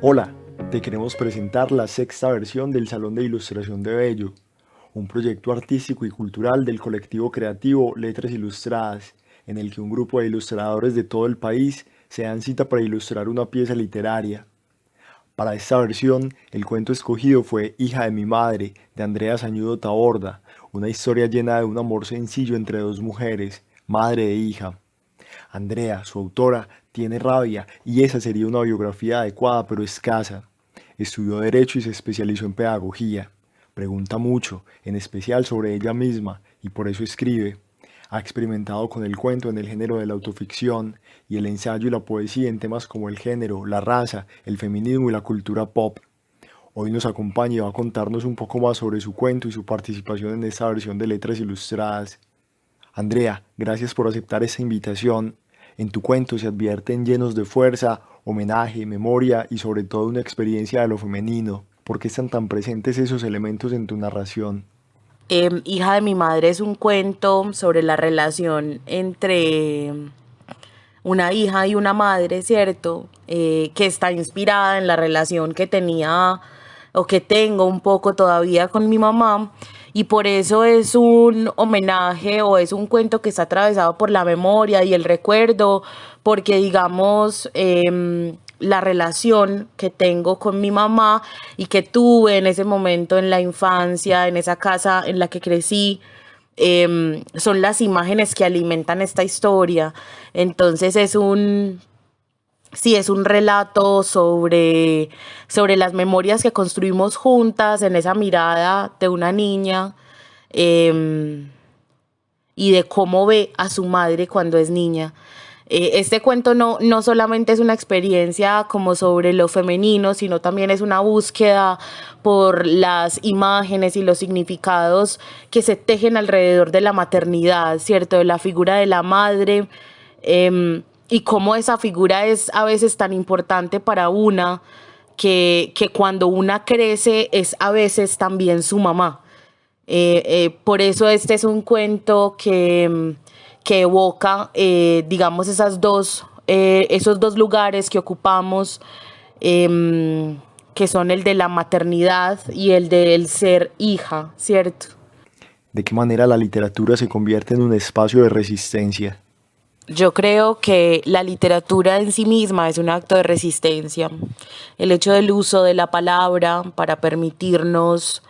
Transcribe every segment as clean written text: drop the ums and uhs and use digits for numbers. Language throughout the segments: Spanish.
Hola, te queremos presentar la sexta versión del Salón de Ilustración de Bello, un proyecto artístico y cultural del colectivo creativo Letras Ilustradas, en el que un grupo de ilustradores de todo el país se dan cita para ilustrar una pieza literaria. Para esta versión, el cuento escogido fue Hija de mi madre, de Andrea Sañudo Taborda, una historia llena de un amor sencillo entre dos mujeres, madre e hija. Andrea, su autora, tiene rabia y esa sería una biografía adecuada pero escasa. Estudió Derecho y se especializó en Pedagogía. Pregunta mucho, en especial sobre ella misma, y por eso escribe. Ha experimentado con el cuento en el género de la autoficción y el ensayo y la poesía en temas como el género, la raza, el feminismo y la cultura pop. Hoy nos acompaña y va a contarnos un poco más sobre su cuento y su participación en esta versión de Letras Ilustradas. Andrea, gracias por aceptar esta invitación. En tu cuento se advierten llenos de fuerza, homenaje, memoria y sobre todo una experiencia de lo femenino. ¿Por qué están tan presentes esos elementos en tu narración? Hija de mi madre es un cuento sobre la relación entre una hija y una madre, ¿cierto? Que está inspirada en la relación que tenía o que tengo un poco todavía con mi mamá. Y por eso es un homenaje o es un cuento que está atravesado por la memoria y el recuerdo, porque digamos, la relación que tengo con mi mamá y que tuve en ese momento en la infancia, en esa casa en la que crecí, son las imágenes que alimentan esta historia. Entonces sí, es un relato sobre las memorias que construimos juntas en esa mirada de una niña, eh, y de cómo ve a su madre cuando es niña. Este cuento no solamente es una experiencia como sobre lo femenino, sino también es una búsqueda por las imágenes y los significados que se tejen alrededor de la maternidad, ¿cierto? De la figura de la madre, y cómo esa figura es a veces tan importante para una que cuando una crece es a veces también su mamá. Por eso este es un cuento que evoca, digamos, esos dos lugares que ocupamos, que son el de la maternidad y el del ser hija, ¿cierto? ¿De qué manera la literatura se convierte en un espacio de resistencia? Yo creo que la literatura en sí misma es un acto de resistencia. El hecho del uso de la palabra para permitirnos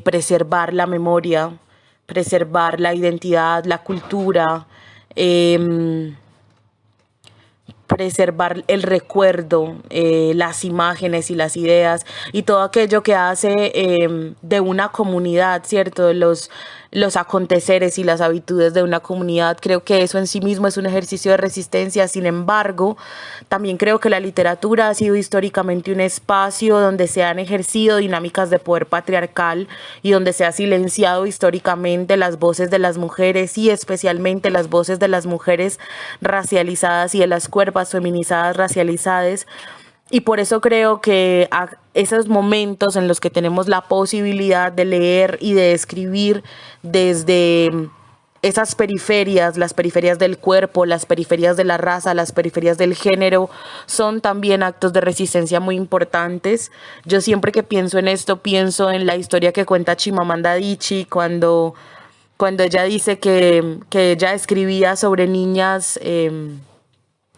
preservar la memoria, preservar la identidad, la cultura, eh, preservar el recuerdo, las imágenes y las ideas y todo aquello que hace de una comunidad, ¿cierto? De los aconteceres y las habitudes de una comunidad. Creo que eso en sí mismo es un ejercicio de resistencia. Sin embargo, también creo que la literatura ha sido históricamente un espacio donde se han ejercido dinámicas de poder patriarcal y donde se ha silenciado históricamente las voces de las mujeres y especialmente las voces de las mujeres racializadas y de las cuerpas feminizadas racializadas. Y por eso creo que a esos momentos en los que tenemos la posibilidad de leer y de escribir desde esas periferias, las periferias del cuerpo, las periferias de la raza, las periferias del género, son también actos de resistencia muy importantes. Yo siempre que pienso en esto, pienso en la historia que cuenta Chimamanda Adichie cuando ella dice que ella escribía sobre niñas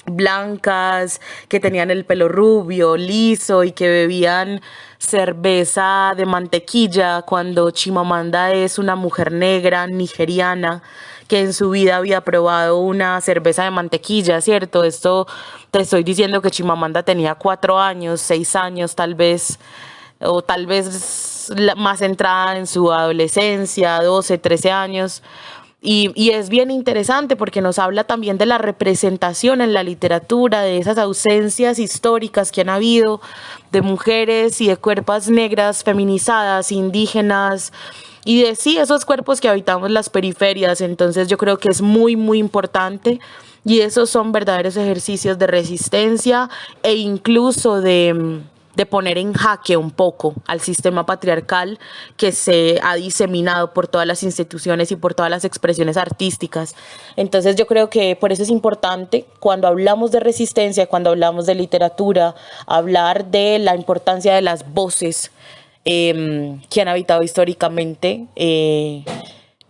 blancas, que tenían el pelo rubio, liso y que bebían cerveza de mantequilla, cuando Chimamanda es una mujer negra, nigeriana, que en su vida había probado una cerveza de mantequilla, ¿cierto? Esto te estoy diciendo que Chimamanda tenía 4 años, 6 años tal vez, o tal vez más entrada en su adolescencia, 12, 13 años. Y es bien interesante porque nos habla también de la representación en la literatura, de esas ausencias históricas que han habido, de mujeres y de cuerpos negras, feminizadas, indígenas, y de sí, esos cuerpos que habitamos las periferias. Entonces yo creo que es muy, muy importante. Y esos son verdaderos ejercicios de resistencia e incluso de poner en jaque un poco al sistema patriarcal que se ha diseminado por todas las instituciones y por todas las expresiones artísticas. Entonces yo creo que por eso es importante, cuando hablamos de resistencia, cuando hablamos de literatura, hablar de la importancia de las voces que han habitado históricamente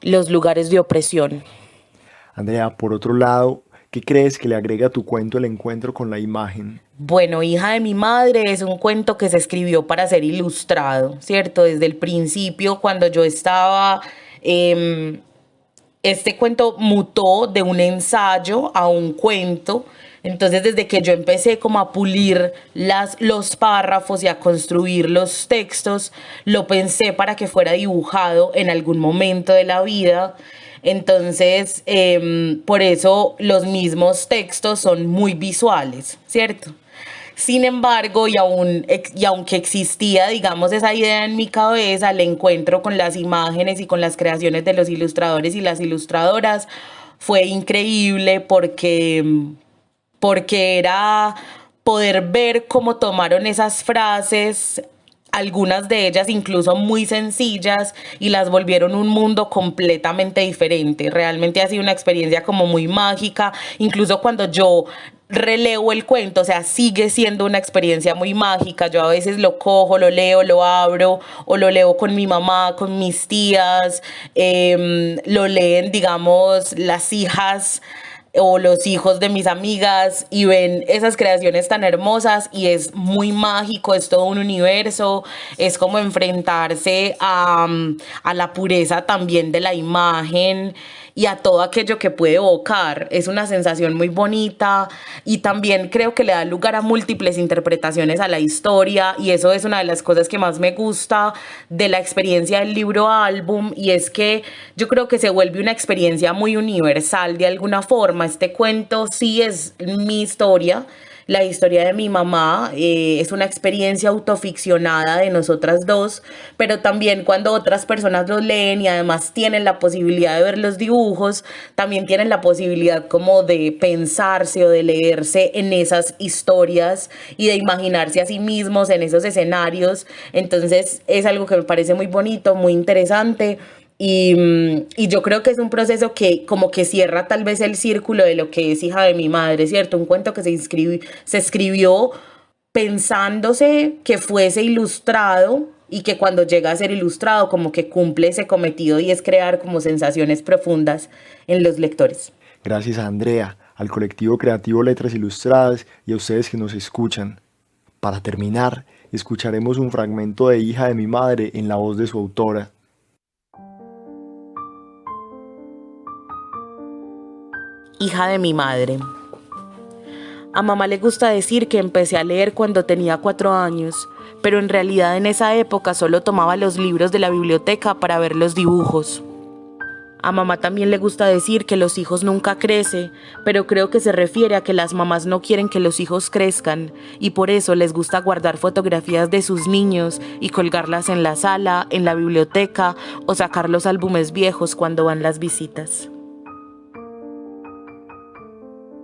los lugares de opresión. Andrea, por otro lado, ¿qué crees que le agrega a tu cuento el encuentro con la imagen? Bueno, Hija de mi madre es un cuento que se escribió para ser ilustrado, ¿cierto? Desde el principio, cuando yo estaba, este cuento mutó de un ensayo a un cuento. Entonces, desde que yo empecé como a pulir los párrafos y a construir los textos, lo pensé para que fuera dibujado en algún momento de la vida. Entonces, por eso los mismos textos son muy visuales, ¿cierto? Sin embargo, y aunque existía, digamos, esa idea en mi cabeza, el encuentro con las imágenes y con las creaciones de los ilustradores y las ilustradoras fue increíble porque era poder ver cómo tomaron esas frases, algunas de ellas incluso muy sencillas, y las volvieron un mundo completamente diferente. Realmente ha sido una experiencia como muy mágica, incluso cuando yo releo el cuento, o sea, sigue siendo una experiencia muy mágica. Yo a veces lo cojo, lo leo, lo abro, o lo leo con mi mamá, con mis tías, lo leen, digamos, las hijas o los hijos de mis amigas y ven esas creaciones tan hermosas y es muy mágico, es todo un universo, es como enfrentarse a la pureza también de la imagen y a todo aquello que puede evocar. Es una sensación muy bonita y también creo que le da lugar a múltiples interpretaciones a la historia y eso es una de las cosas que más me gusta de la experiencia del libro álbum, y es que yo creo que se vuelve una experiencia muy universal de alguna forma. Este cuento sí es mi historia, la historia de mi mamá, es una experiencia autoficcionada de nosotras dos, pero también cuando otras personas lo leen y además tienen la posibilidad de ver los dibujos, también tienen la posibilidad como de pensarse o de leerse en esas historias y de imaginarse a sí mismos en esos escenarios. Entonces es algo que me parece muy bonito, muy interesante. Y yo creo que es un proceso que como que cierra tal vez el círculo de lo que es Hija de mi madre, ¿cierto? Un cuento que se escribió pensándose que fuese ilustrado y que cuando llega a ser ilustrado como que cumple ese cometido y es crear como sensaciones profundas en los lectores. Gracias a Andrea, al colectivo creativo Letras Ilustradas y a ustedes que nos escuchan. Para terminar, escucharemos un fragmento de Hija de mi madre en la voz de su autora. Hija de mi madre. A mamá le gusta decir que empecé a leer cuando tenía 4 años, pero en realidad en esa época solo tomaba los libros de la biblioteca para ver los dibujos. A mamá también le gusta decir que los hijos nunca crecen, pero creo que se refiere a que las mamás no quieren que los hijos crezcan y por eso les gusta guardar fotografías de sus niños y colgarlas en la sala, en la biblioteca o sacar los álbumes viejos cuando van las visitas.